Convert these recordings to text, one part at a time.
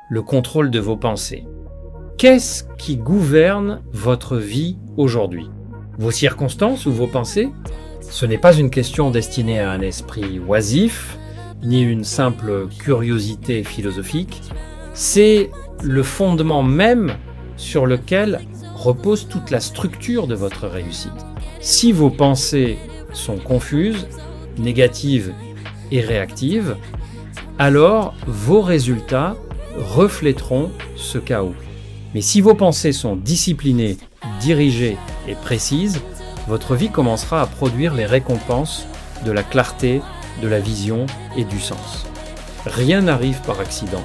le contrôle de vos pensées. Qu'est-ce qui gouverne votre vie aujourd'hui? Vos circonstances ou vos pensées? Ce n'est pas une question destinée à un esprit oisif, ni une simple curiosité philosophique. C'est le fondement même sur lequel repose toute la structure de votre réussite. Si vos pensées sont confuses, négatives et réactives, alors vos résultats reflèteront ce chaos. Mais si vos pensées sont disciplinées, dirigées et précises, votre vie commencera à produire les récompenses de la clarté, de la vision et du sens. Rien n'arrive par accident.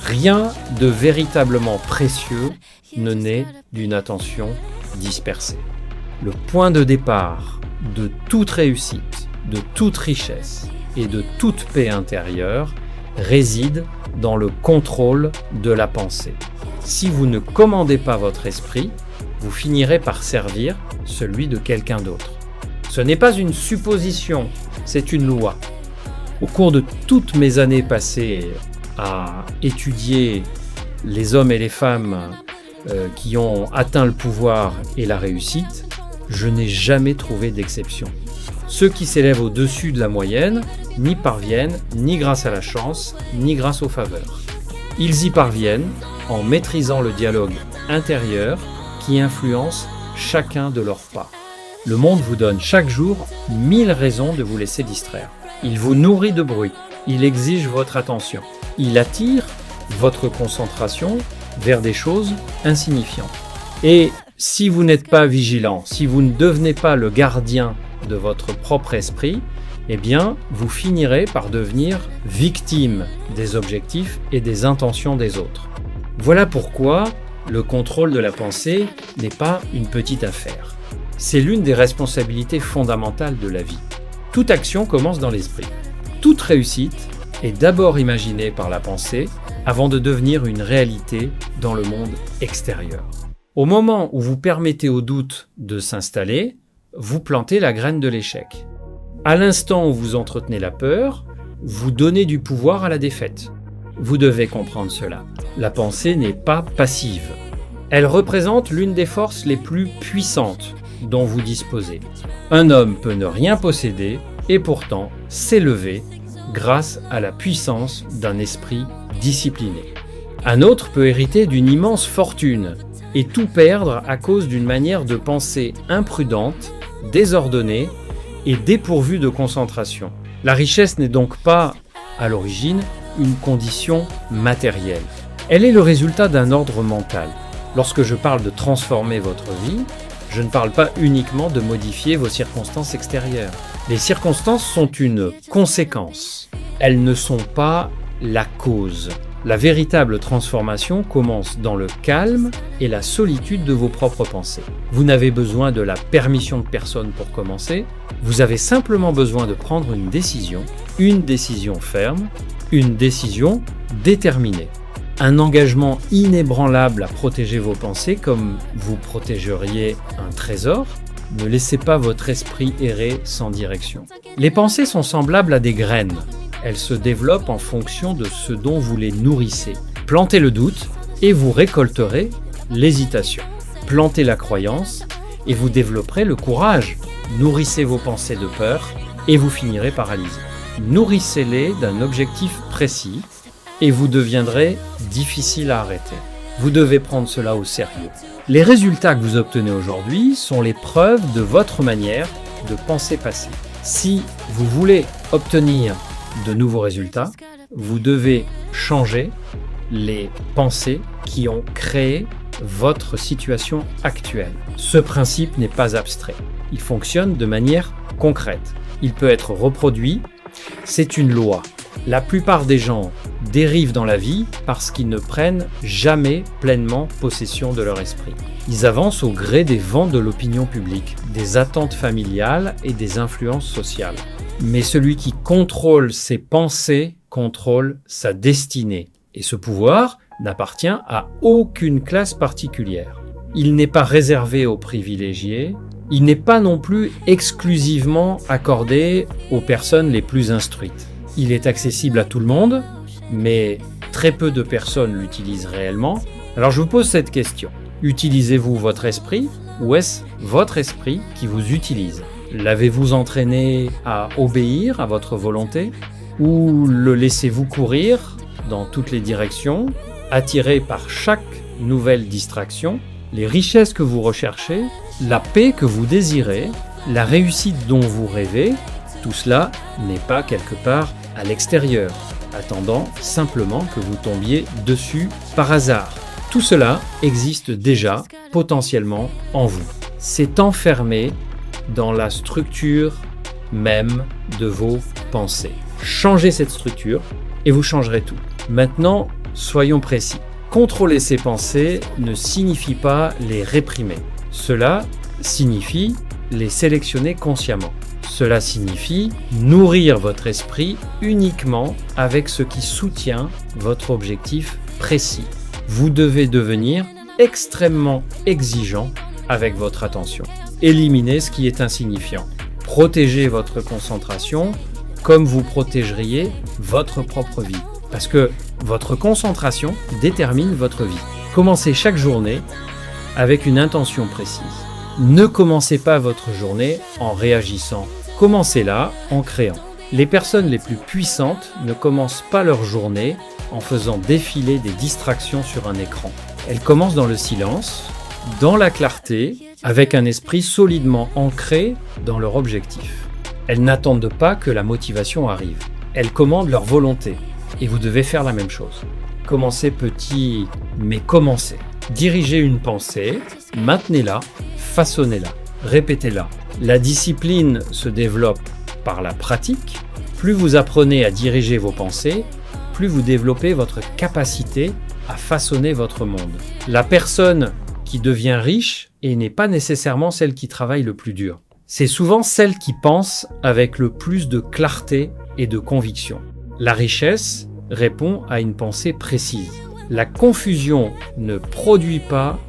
Rien de véritablement précieux ne naît d'une attention dispersée. Le point de départ de toute réussite, de toute richesse et de toute paix intérieure réside dans le contrôle de la pensée. Si vous ne commandez pas votre esprit, vous finirez par servir celui de quelqu'un d'autre. Ce n'est pas une supposition, c'est une loi. Au cours de toutes mes années passées à étudier les hommes et les femmes qui ont atteint le pouvoir et la réussite, je n'ai jamais trouvé d'exception. Ceux qui s'élèvent au-dessus de la moyenne n'y parviennent ni grâce à la chance, ni grâce aux faveurs. Ils y parviennent en maîtrisant le dialogue intérieur qui influence chacun de leurs pas. Le monde vous donne chaque jour 1000 raisons de vous laisser distraire. Il vous nourrit de bruit, il exige votre attention, il attire votre concentration vers des choses insignifiantes. Et si vous n'êtes pas vigilant, si vous ne devenez pas le gardien de votre propre esprit, eh bien, vous finirez par devenir victime des objectifs et des intentions des autres. Voilà pourquoi le contrôle de la pensée n'est pas une petite affaire. C'est l'une des responsabilités fondamentales de la vie. Toute action commence dans l'esprit. Toute réussite est d'abord imaginée par la pensée avant de devenir une réalité dans le monde extérieur. Au moment où vous permettez au doute de s'installer, vous plantez la graine de l'échec. À l'instant où vous entretenez la peur, vous donnez du pouvoir à la défaite. Vous devez comprendre cela. La pensée n'est pas passive. Elle représente l'une des forces les plus puissantes dont vous disposez. Un homme peut ne rien posséder et pourtant s'élever grâce à la puissance d'un esprit discipliné. Un autre peut hériter d'une immense fortune et tout perdre à cause d'une manière de penser imprudente, désordonnée et dépourvue de concentration. La richesse n'est donc pas, à l'origine, une condition matérielle. Elle est le résultat d'un ordre mental. Lorsque je parle de transformer votre vie, je ne parle pas uniquement de modifier vos circonstances extérieures. Les circonstances sont une conséquence. Elles ne sont pas la cause. La véritable transformation commence dans le calme et la solitude de vos propres pensées. Vous n'avez besoin de la permission de personne pour commencer. Vous avez simplement besoin de prendre une décision ferme, une décision déterminée. Un engagement inébranlable à protéger vos pensées comme vous protégeriez un trésor. Ne laissez pas votre esprit errer sans direction. Les pensées sont semblables à des graines. Elles se développent en fonction de ce dont vous les nourrissez. Plantez le doute et vous récolterez l'hésitation. Plantez la croyance et vous développerez le courage. Nourrissez vos pensées de peur et vous finirez paralysé. Nourrissez-les d'un objectif précis et vous deviendrez difficile à arrêter. Vous devez prendre cela au sérieux. Les résultats que vous obtenez aujourd'hui sont les preuves de votre manière de penser passée. Si vous voulez obtenir de nouveaux résultats, vous devez changer les pensées qui ont créé votre situation actuelle. Ce principe n'est pas abstrait. Il fonctionne de manière concrète. Il peut être reproduit. C'est une loi. La plupart des gens dérivent dans la vie parce qu'ils ne prennent jamais pleinement possession de leur esprit. Ils avancent au gré des vents de l'opinion publique, des attentes familiales et des influences sociales. Mais celui qui contrôle ses pensées contrôle sa destinée. Et ce pouvoir n'appartient à aucune classe particulière. Il n'est pas réservé aux privilégiés, il n'est pas non plus exclusivement accordé aux personnes les plus instruites. Il est accessible à tout le monde, mais très peu de personnes l'utilisent réellement. Alors je vous pose cette question. Utilisez-vous votre esprit ou est-ce votre esprit qui vous utilise? L'avez-vous entraîné à obéir à votre volonté ou le laissez-vous courir dans toutes les directions, attiré par chaque nouvelle distraction, les richesses que vous recherchez, la paix que vous désirez, la réussite dont vous rêvez? Tout cela n'est pas quelque part à l'extérieur, attendant simplement que vous tombiez dessus par hasard. Tout cela existe déjà potentiellement en vous. C'est enfermé dans la structure même de vos pensées. Changez cette structure et vous changerez tout. Maintenant, soyons précis. Contrôler ses pensées ne signifie pas les réprimer. Cela signifie les sélectionner consciemment. Cela signifie nourrir votre esprit uniquement avec ce qui soutient votre objectif précis. Vous devez devenir extrêmement exigeant avec votre attention. Éliminez ce qui est insignifiant. Protégez votre concentration comme vous protégeriez votre propre vie. Parce que votre concentration détermine votre vie. Commencez chaque journée avec une intention précise. Ne commencez pas votre journée en réagissant. Commencez-la en créant. Les personnes les plus puissantes ne commencent pas leur journée en faisant défiler des distractions sur un écran. Elles commencent dans le silence, dans la clarté, avec un esprit solidement ancré dans leur objectif. Elles n'attendent pas que la motivation arrive. Elles commandent leur volonté. Et vous devez faire la même chose. Commencez petit, mais commencez. Dirigez une pensée, maintenez-la, façonnez-la, répétez-la. La discipline se développe par la pratique. Plus vous apprenez à diriger vos pensées, plus vous développez votre capacité à façonner votre monde. La personne qui devient riche et n'est pas nécessairement celle qui travaille le plus dur. C'est souvent celle qui pense avec le plus de clarté et de conviction. La richesse répond à une pensée précise. La confusion ne produit pas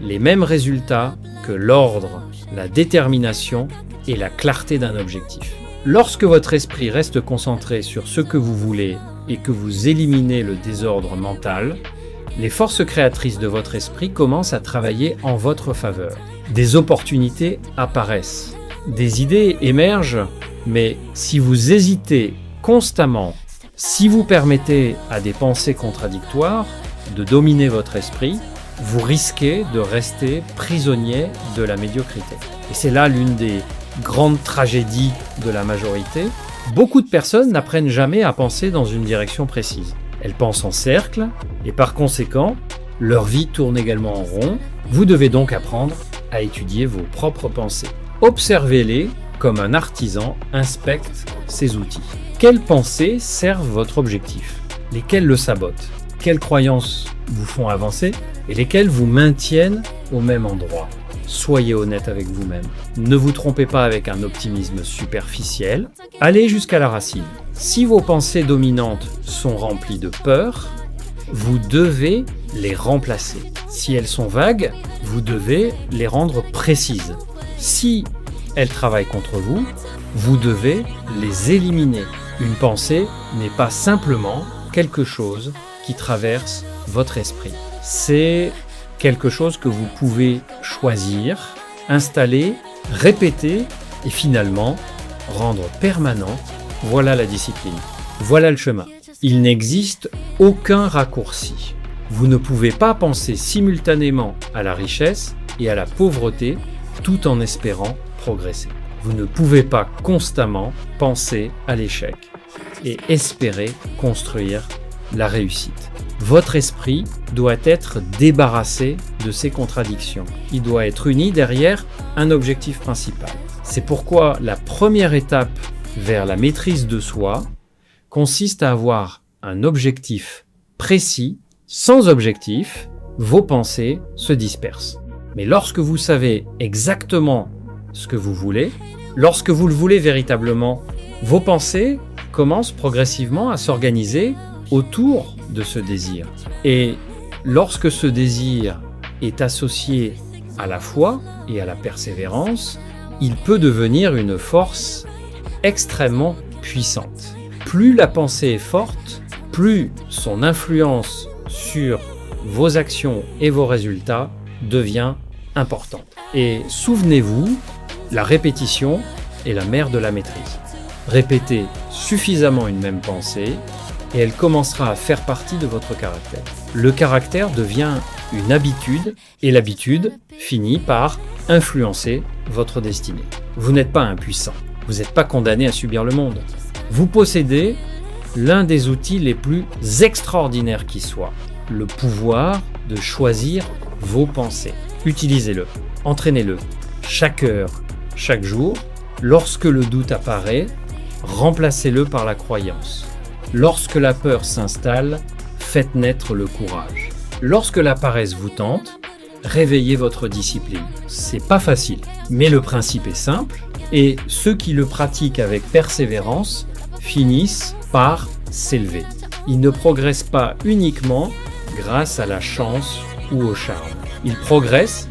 les mêmes résultats que l'ordre, la détermination et la clarté d'un objectif. Lorsque votre esprit reste concentré sur ce que vous voulez et que vous éliminez le désordre mental, les forces créatrices de votre esprit commencent à travailler en votre faveur. Des opportunités apparaissent, des idées émergent, mais si vous hésitez constamment, si vous permettez à des pensées contradictoires de dominer votre esprit, vous risquez de rester prisonnier de la médiocrité. Et c'est là l'une des grandes tragédies de la majorité. Beaucoup de personnes n'apprennent jamais à penser dans une direction précise. Elles pensent en cercle et par conséquent, leur vie tourne également en rond. Vous devez donc apprendre à étudier vos propres pensées. Observez-les comme un artisan inspecte ses outils. Quelles pensées servent votre objectif? Lesquelles le sabotent? Quelles croyances vous font avancer et lesquelles vous maintiennent au même endroit? Soyez honnête avec vous-même. Ne vous trompez pas avec un optimisme superficiel. Allez jusqu'à la racine. Si vos pensées dominantes sont remplies de peur, vous devez les remplacer. Si elles sont vagues, vous devez les rendre précises. Si elles travaillent contre vous, vous devez les éliminer. Une pensée n'est pas simplement quelque chose qui traverse votre esprit. C'est quelque chose que vous pouvez choisir, installer, répéter et finalement rendre permanent. Voilà la discipline. Voilà le chemin. Il n'existe aucun raccourci. Vous ne pouvez pas penser simultanément à la richesse et à la pauvreté tout en espérant progresser. Vous ne pouvez pas constamment penser à l'échec et espérer construire la réussite. Votre esprit doit être débarrassé de ces contradictions. Il doit être uni derrière un objectif principal. C'est pourquoi la première étape vers la maîtrise de soi consiste à avoir un objectif précis. Sans objectif, vos pensées se dispersent. Mais lorsque vous savez exactement ce que vous voulez, lorsque vous le voulez véritablement, vos pensées commencent progressivement à s'organiser autour de ce désir. Et lorsque ce désir est associé à la foi et à la persévérance, il peut devenir une force extrêmement puissante. Plus la pensée est forte, plus son influence sur vos actions et vos résultats devient importante. Et souvenez-vous, la répétition est la mère de la maîtrise. Répétez suffisamment une même pensée et elle commencera à faire partie de votre caractère. Le caractère devient une habitude et l'habitude finit par influencer votre destinée. Vous n'êtes pas impuissant, vous n'êtes pas condamné à subir le monde. Vous possédez l'un des outils les plus extraordinaires qui soit, le pouvoir de choisir vos pensées. Utilisez-le, entraînez-le, chaque heure, chaque jour. Lorsque le doute apparaît, remplacez-le par la croyance. Lorsque la peur s'installe, faites naître le courage. Lorsque la paresse vous tente, réveillez votre discipline. C'est pas facile, mais le principe est simple et ceux qui le pratiquent avec persévérance finissent par s'élever. Ils ne progressent pas uniquement grâce à la chance ou au charme. Ils progressent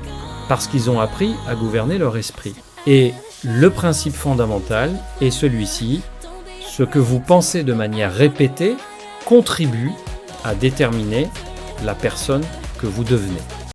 parce qu'ils ont appris à gouverner leur esprit. Et le principe fondamental est celui-ci: ce que vous pensez de manière répétée contribue à déterminer la personne que vous devenez.